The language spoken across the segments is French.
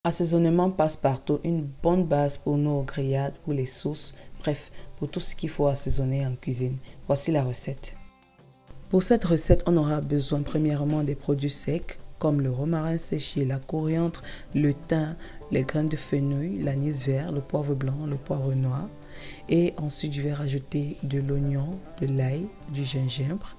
Assaisonnement passe-partout, une bonne base pour nos grillades, pour les sauces, bref, pour tout ce qu'il faut assaisonner en cuisine. Voici la recette. Pour cette recette, on aura besoin premièrement des produits secs comme le romarin séché, la coriandre, le thym, les graines de fenouil, l'anis vert, le poivre blanc, le poivre noir. Et ensuite, je vais rajouter de l'oignon, de l'ail, du gingembre.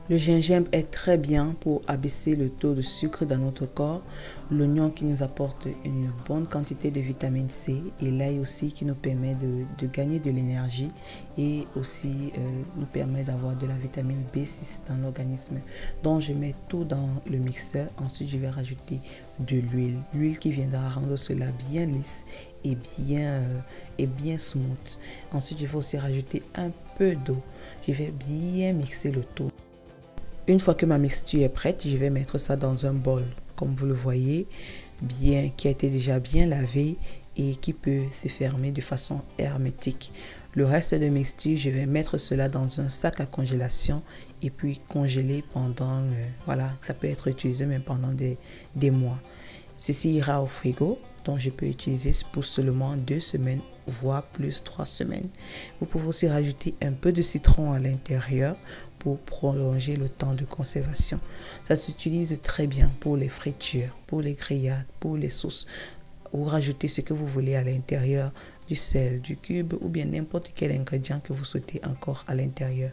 Le gingembre est très bien pour abaisser le taux de sucre dans notre corps. L'oignon qui nous apporte une bonne quantité de vitamine C et l'ail aussi qui nous permet de gagner de l'énergie et aussi nous permet d'avoir de la vitamine B6 dans l'organisme. Donc je mets tout dans le mixeur. Ensuite je vais rajouter de l'huile. L'huile qui viendra rendre cela bien lisse et bien smooth. Ensuite je vais aussi rajouter un peu d'eau. Je vais bien mixer le tout. Une fois que ma mixture est prête, je vais mettre ça dans un bol, comme vous le voyez, qui a été déjà bien lavé et qui peut se fermer de façon hermétique. Le reste de mixture, je vais mettre cela dans un sac à congélation et puis congeler pendant, voilà, ça peut être utilisé même pendant des mois. Ceci ira au frigo, donc je peux utiliser pour seulement 2 semaines, voire plus 3 semaines. Vous pouvez aussi rajouter un peu de citron à l'intérieur pour prolonger le temps de conservation. Ça s'utilise très bien pour les fritures, pour les grillades, pour les sauces. Vous rajoutez ce que vous voulez à l'intérieur, du sel, du cube ou bien n'importe quel ingrédient que vous souhaitez encore à l'intérieur.